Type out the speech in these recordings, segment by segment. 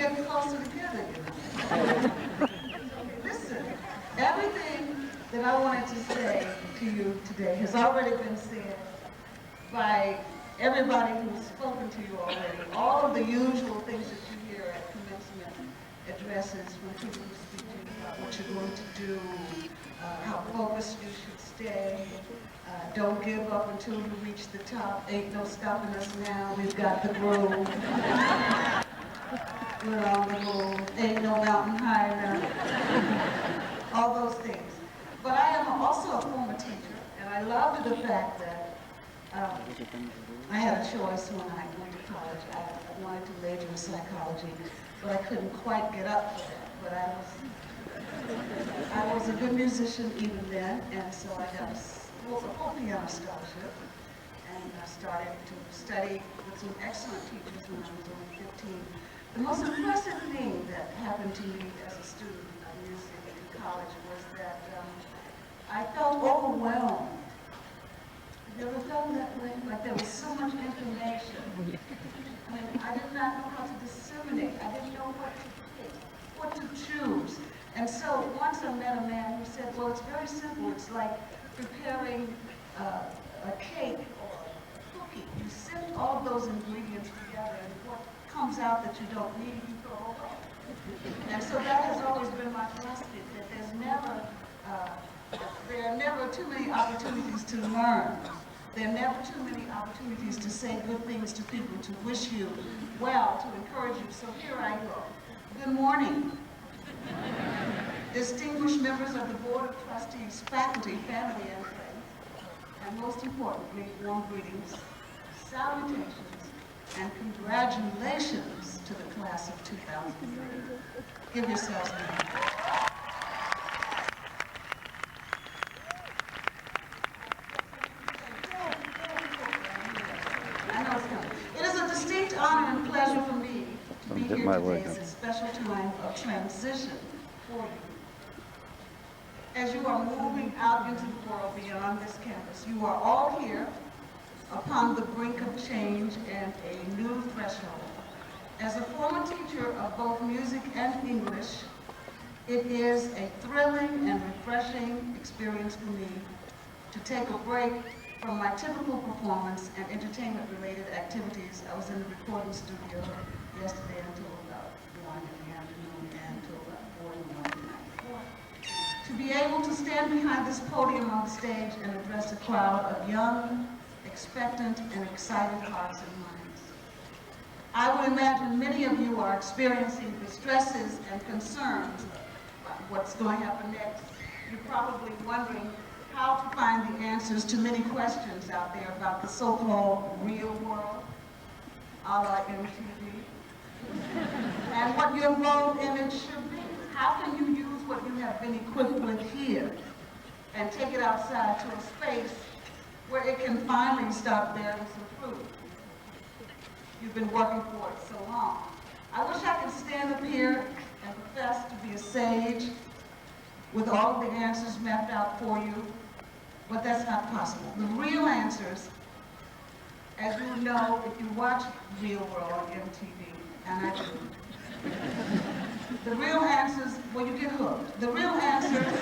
getting closer together, you know. Listen, everything that I wanted to say to you today has already been said by everybody who's spoken to you already. All of the usual things that you hear at commencement addresses from people who speak to you about what you're going to do, how focused you should stay, don't give up until you reach the top, ain't no stopping us now, we've got the groove. We're on the move, ain't no mountain high enough. All those things. But I am also a former teacher, and I loved the fact that I had a choice when I went to college. I wanted to major in psychology, but I couldn't quite get up for that. But I was a good musician even then, and so I got a full piano scholarship, and I started to study with some excellent teachers when I was only 15. The most impressive thing that happened to me as a student of music in college was that I felt overwhelmed. Have you ever felt that way? Like there was so much information. I mean, I did not know how to disseminate. I didn't know what to pick, what to choose. And so once I met a man who said, well, it's very simple. It's like preparing a cake or a cookie. You sift all those ingredients together, and what comes out that you don't need, you throw away. And so that has always been my philosophy, that there are never too many opportunities to learn. There are never too many opportunities to say good things to people, to wish you well, to encourage you. So here I go. Good morning. Distinguished members of the Board of Trustees, faculty, family, and friends, and most importantly, warm greetings, salutations, and congratulations to the class of 2003. Give yourselves a hand. I know it's coming. It is a distinct honor and pleasure for me to be here today as a special time of transition for you. As you are moving out into the world beyond this campus, you are all here upon the brink of change and a new threshold. As a former teacher of both music and English, it is a thrilling and refreshing experience for me to take a break from my typical performance and entertainment-related activities. I was in the recording studio yesterday until about 1 in the afternoon and until about 4 in the morning the night before. To be able to stand behind this podium on stage and address a crowd of young, expectant, and excited hearts and minds. I would imagine many of you are experiencing the stresses and concerns about what's going to happen next. You're probably wondering how to find the answers to many questions out there about the so-called real world, a la MTV, and what your role in it should be. How can you use what you have been equipped with here and take it outside to a space where it can finally start bearing some fruit? You've been working for it so long. I wish I could stand up here and profess to be a sage with all of the answers mapped out for you, but that's not possible. The real answers, as you know, if you watch Real World on MTV, and I do, the real answers, well, you get hooked. The real answers,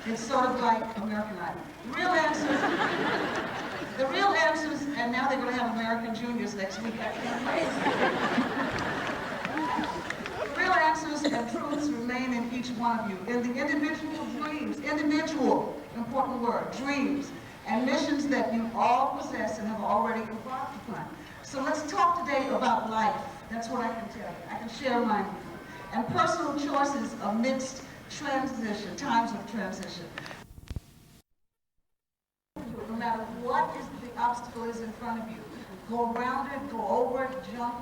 it's sort of like American Idol. The real answers, and now they're going to have American Juniors next week. I can't wait. The real answers and truths remain in each one of you, in the individual dreams, important word, dreams, and missions that you all possess and have already embarked upon. So let's talk today about life. That's what I can tell you. I can share mine with you. And personal choices amidst transition, times of transition. No matter what the obstacle is in front of you, go around it, go over it, jump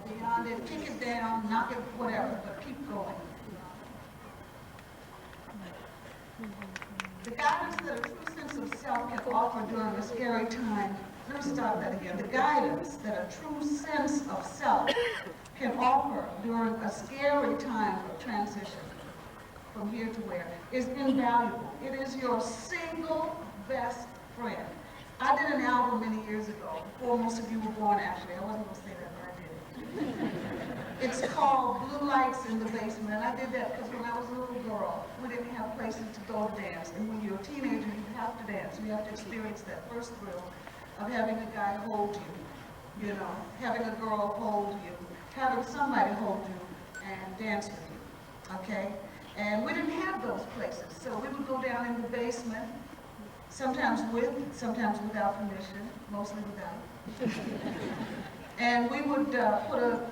beyond it, kick it down, knock it, whatever, but keep going. The guidance that a true sense of self can offer during a scary time, let me start that again. The guidance that a true sense of self can offer during a scary time of transition from here to where is invaluable. It is your single best friend. I did an album many years ago, before most of you were born actually. I wasn't going to say that, but I did. It's called Blue Lights in the Basement, and I did that because when I was a little girl, we didn't have places to go to dance, and when you're a teenager, you have to dance. You have to experience that first thrill of having a guy hold you, you know, having a girl hold you, having somebody hold you and dance with you, okay? And we didn't have those places, so we would go down in the basement, sometimes with, sometimes without permission, mostly without. And we would put a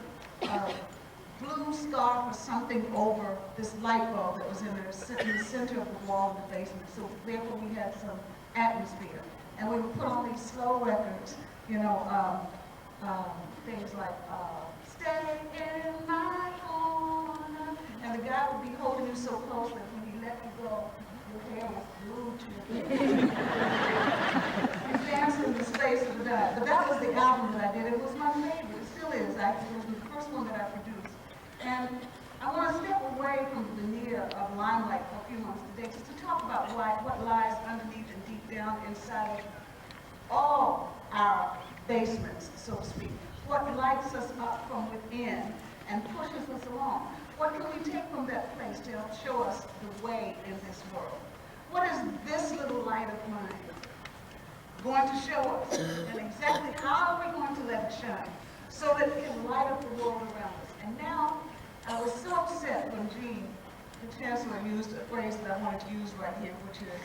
blue scarf or something over this light bulb that was in the center of the wall of the basement, so therefore we had some atmosphere. And we would put on these slow records, you know, things like, stay in my corner. And the guy would be holding you so close that when he let you go, your hair was glued to your head. You danced in the space of the night. But that was the album that I did. It was my favorite. It still is, actually. It was the first one that I produced. And I want to step away from the veneer of limelight for a few moments today just to talk about what lies underneath and deep down inside of all our basements, so to speak. What lights us up from within and pushes us along. What can we take from that place to help show us the way in this world? What is this little light of mine going to show us? And exactly how are we going to let it shine so that it can light up the world around us? And now, I was so upset when Jean, the Chancellor, used a phrase that I wanted to use right here, which is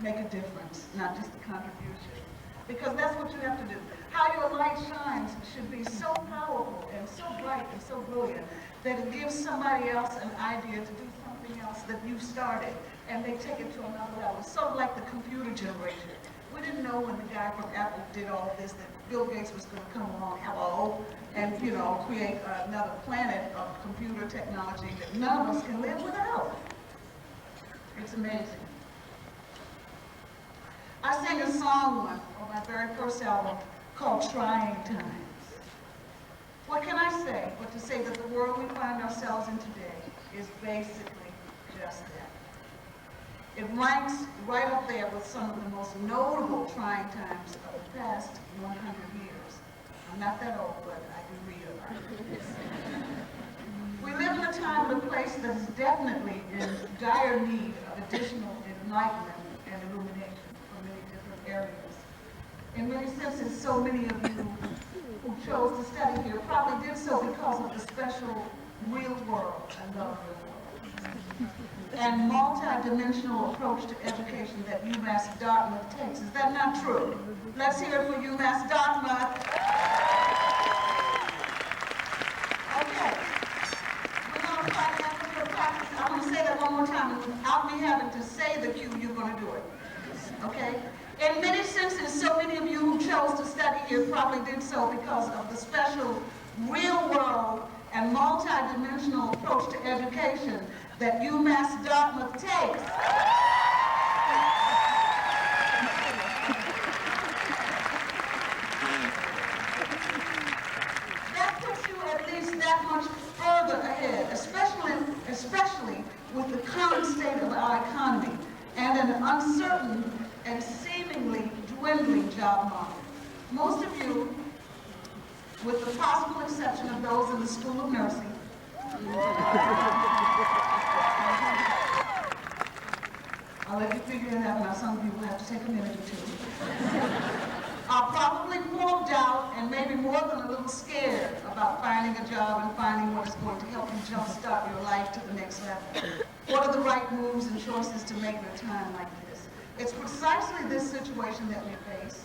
make a difference, not just a contribution. Because that's what you have to do. How your light shines should be so powerful and so bright and so brilliant that it gives somebody else an idea to do something else that you started, and they take it to another level. It's sort of like the computer generation. We didn't know when the guy from Apple did all of this that Bill Gates was going to come along, hello, and you know, create another planet of computer technology that none of us can live without. It's amazing. I sang a song once on my very first album called Trying Times. What can I say but to say that the world we find ourselves in today is basically just that. It ranks right up there with some of the most notable trying times of the past 100 years. I'm not that old, but I can read about it. We live in a time and a place that is definitely in dire need of additional enlightenment and illumination from many different areas. In many senses, so many of you who chose to study here probably did so because of the special real world and love real world and multi-dimensional approach to education that UMass Dartmouth takes. Is that not true? Let's hear it for UMass Dartmouth. Okay. We're going to try to practice. I'm going to say that one more time without me having to say the cue, you're going to do it. Okay? In many senses, so many of you who chose to study here probably did so because of the special real world and multi-dimensional approach to education that UMass Dartmouth takes. That puts you at least that much further ahead, especially with the current state of our economy and an uncertain and seemingly dwindling job market. Most of you, with the possible exception of those in the School of Nursing, I'll let you figure it out now. Some of you will have to take a minute or two. Are probably full of doubt and maybe more than a little scared about finding a job and finding what is going to help you jumpstart your life to the next level. What are the right moves and choices to make at a time like this? It's precisely this situation that we face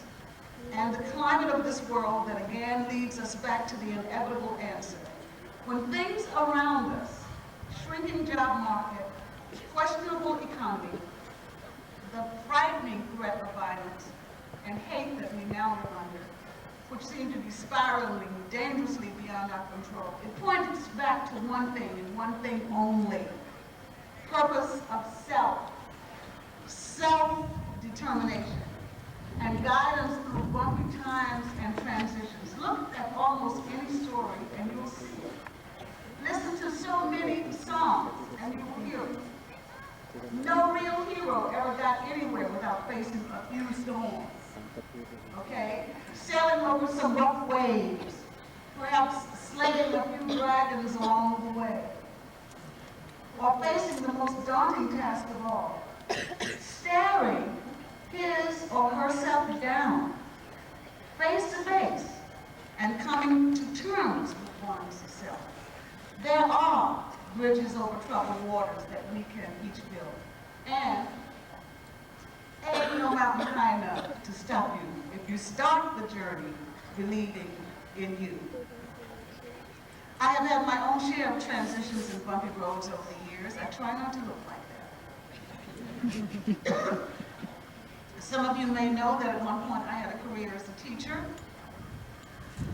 and the climate of this world that again leads us back to the inevitable answer. When things around us, shrinking job market, questionable economy, the frightening threat of violence and hate that we now live under, which seem to be spiraling dangerously beyond our control, it points back to one thing and one thing only: purpose of self-determination, and guidance through bumpy times and transitions. Look at almost any story and you'll see it. Listen to so many songs and you will hear it. No real hero ever got anywhere without facing a few storms. Okay? Sailing over some rough waves, perhaps slaying a few through dragons along the way, or facing the most daunting task of all, staring his or herself down, face to face, and coming to terms with one's self. There are bridges over troubled waters that we can each build, and ain't no mountain high enough to stop you if you start the journey believing in you. I have had my own share of transitions and bumpy roads over the years. I try not to look like that. Some of you may know that at one point I had a career as a teacher.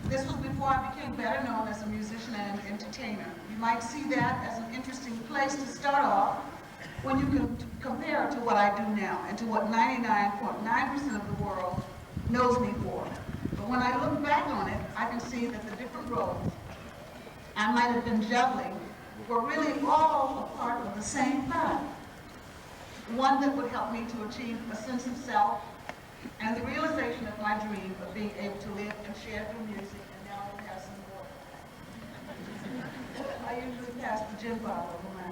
This was before I became better known as a musician and an entertainer. You might see that as an interesting place to start off when you can compare it to what I do now and to what 99.9% of the world knows me for. But when I look back on it, I can see that the different roles I might have been juggling were really all a part of the same path. One that would help me to achieve a sense of self and the realization of my dream of being able to live and share through music, and now I have some more. I usually pass the gin bottle over my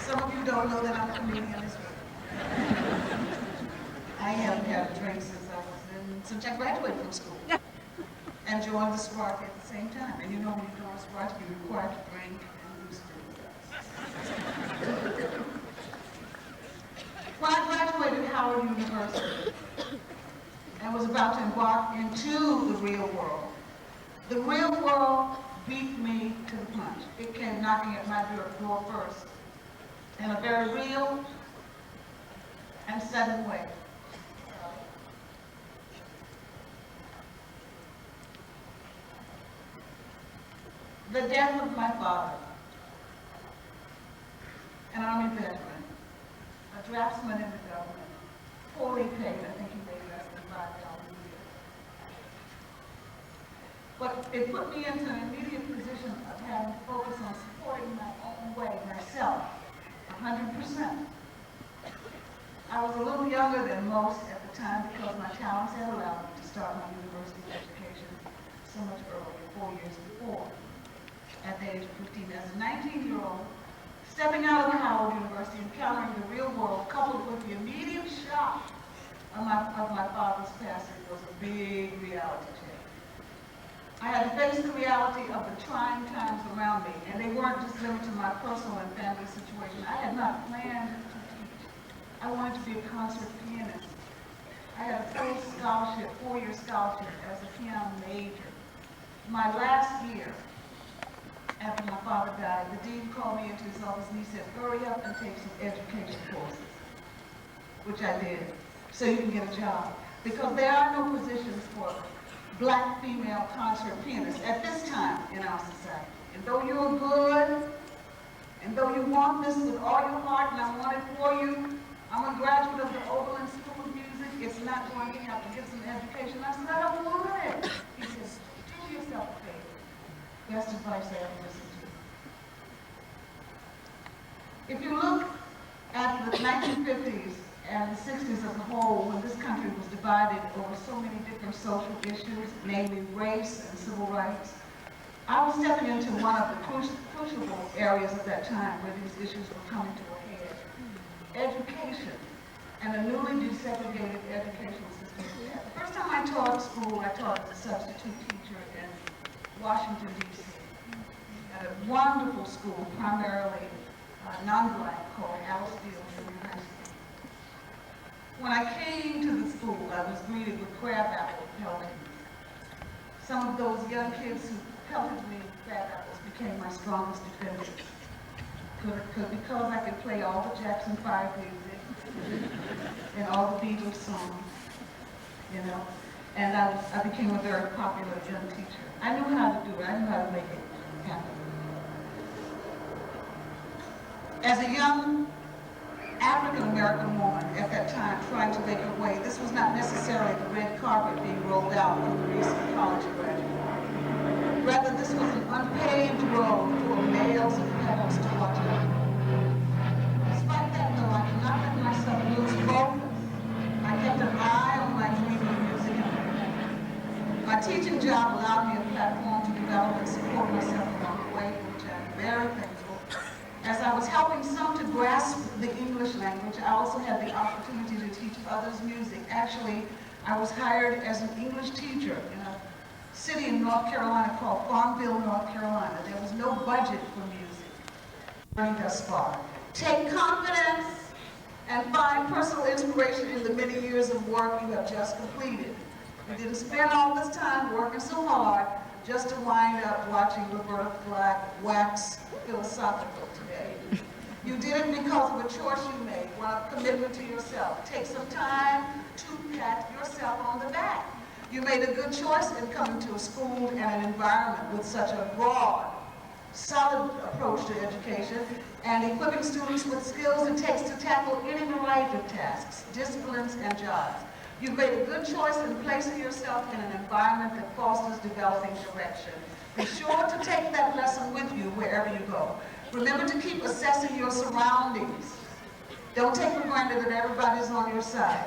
Some of you don't know that I'm a comedian as well. I haven't had a drink since I graduated from school and joined the sorority at the same time. And you know, when you join a sorority, you're required to drink and do students. When I graduated Howard University and was about to embark into the real world beat me to the punch. It came knocking at my door first in a very real and sudden way. The death of my father, an Army veteran, a draftsman in the government, poorly paid. I think he made less than $5 a year. But it put me into an immediate position of having to focus on supporting my own way, myself, 100%. I was a little younger than most at the time because my talents had allowed me to start my university education so much earlier, 4 years before. At the age of 15, as a 19-year-old, stepping out of the Howard University, encountering the real world, coupled with the immediate shock of my father's passing, was a big reality check. I had to face the reality of the trying times around me, and they weren't just limited to my personal and family situation. I had not planned to teach. I wanted to be a concert pianist. I had a full scholarship, 4-year scholarship as a piano major. My last year, after my father died, the dean called me into his office and he said, hurry up and take some education courses, which I did, so you can get a job. Because there are no positions for black female concert pianists at this time in our society. And though you're good, and though you want this with all your heart, and I want it for you, I'm a graduate of the Oberlin School of Music, it's not going to have to get some education. I said, I don't want it. He says, do yourself a favor. Best advice I ever listened to. If you look at the 1950s and the 60s as a whole, when this country was divided over so many different social issues, namely race and civil rights, I was stepping into one of the crucial areas of that time where these issues were coming to a head. Education and a newly desegregated educational system. The first time I taught school, I taught as a substitute teacher in Washington, D.C. at a wonderful school, primarily non-black, called Alice Junior High School. When I came to the school, I was greeted with crabapple peltings. Some of those young kids who pelted me with crabapples became my strongest defenders. Because I could play all the Jackson 5 music and all the Beatles songs, you know, and I became a very popular young teacher. I knew how to do it. I knew how to make it happen. As a young African-American woman at that time trying to make her way, this was not necessarily the red carpet being rolled out for the recent college graduate. Rather, this was an unpaved road full of males and pedals to watch out. Despite that, though, I did not let myself lose focus. I kept an eye on my dream of music and My teaching job allowed me a platform to develop and support myself along the way, which I'm very thankful. As I was helping some to grasp the English language, I also had the opportunity to teach others music. Actually, I was hired as an English teacher in a city in North Carolina called Farmville, North Carolina. There was no budget for music. Learning thus far. Take confidence and find personal inspiration in the many years of work you have just completed. You didn't spend all this time working so hard just to wind up watching Roberta Flack wax philosophical today. You did it because of a choice you made, one of commitment to yourself. Take some time to pat yourself on the back. You made a good choice in coming to a school and an environment with such a broad, solid approach to education and equipping students with skills it takes to tackle any variety of tasks, disciplines, and jobs. You've made a good choice in placing yourself in an environment that fosters developing direction. Be sure to take that lesson with you wherever you go. Remember to keep assessing your surroundings. Don't take for granted that everybody's on your side.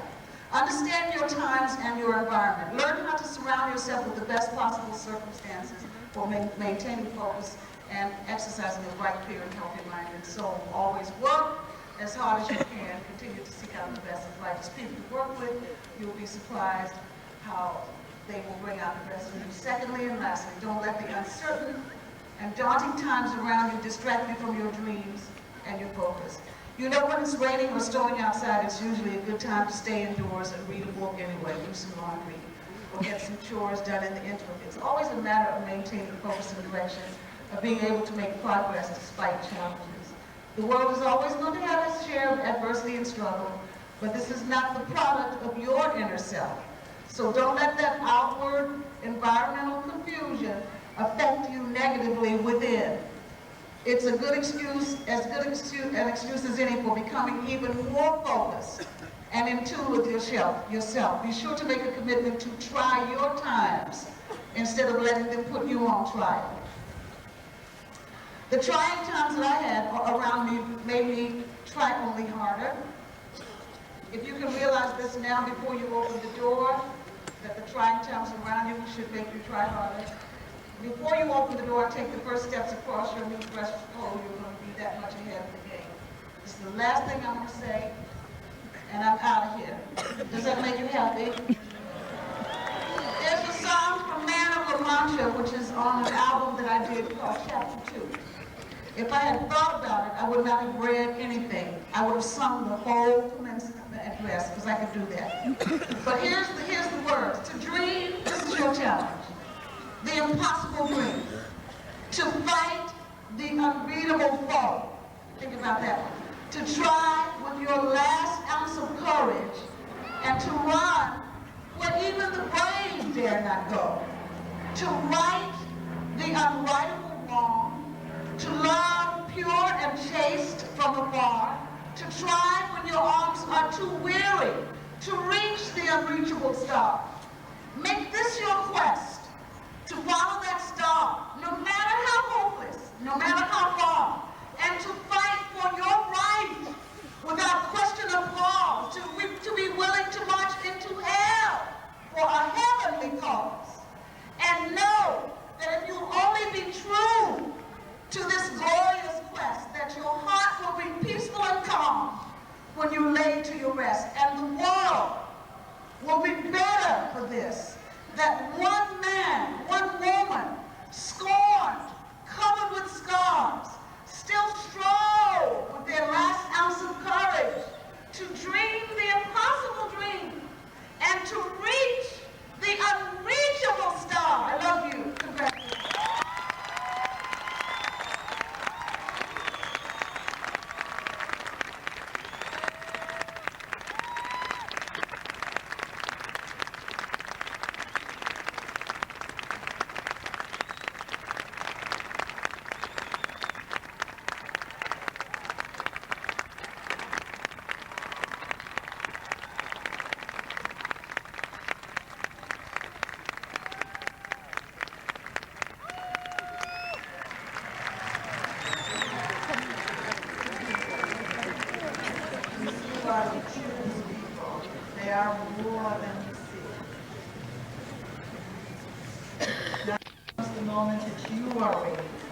Understand your times and your environment. Learn how to surround yourself with the best possible circumstances for maintaining focus and exercising a bright, clear, and healthy mind and soul. Always work as hard as you can. Continue to seek out the best of life. As people you work with, you'll be surprised how they will bring out the best in you. Secondly and lastly, don't let the uncertain and daunting times around you distract you from your dreams and your focus. You know when it's raining or storming outside, it's usually a good time to stay indoors and read a book anyway, do some laundry, or get some chores done in the interim. It's always a matter of maintaining focus and direction, of being able to make progress despite challenges. The world is always going to have its share of adversity and struggle, but this is not the product of your inner self. So don't let that outward environmental confusion affect you negatively within. It's a good excuse, an excuse as any for becoming even more focused and in tune with yourself. Be sure to make a commitment to try your times instead of letting them put you on trial. The trying times that I had around me made me try only harder. If you can realize this now before you open the door, that the trying times around you should make you try harder. Before you open the door, take the first steps across your new threshold. You're going to be that much ahead of the game. This is the last thing I'm going to say, and I'm out of here. Does that make you happy? There's a song from Man of La Mancha, which is on an album that I did called Chapter 2. If I had thought about it, I would not have read anything. I would have sung the whole commencement address, because I could do that. But here's the words. To dream, this is your challenge. The impossible dream. To fight the unbeatable foe. Think about that one. To try with your last ounce of courage and to run where even the brave dare not go. To right the unrightable wrong. To love pure and chaste from afar. To try when your arms are too weary to reach the unreachable star. Make this your quest. To follow that star, no matter how hopeless, no matter how far, and to fight for your right without question or pause, to be willing to march into hell for a heavenly cause. And know that if you only be true to this glorious quest, that your heart will be peaceful and calm when you lay to your rest, and the world will be better for this. That one man, one woman, scorned, covered with scars, still strove with their last ounce of courage to dream the impossible dream and to reach the unreachable star. I love you. Congratulations. Now comes the moment that you are ready.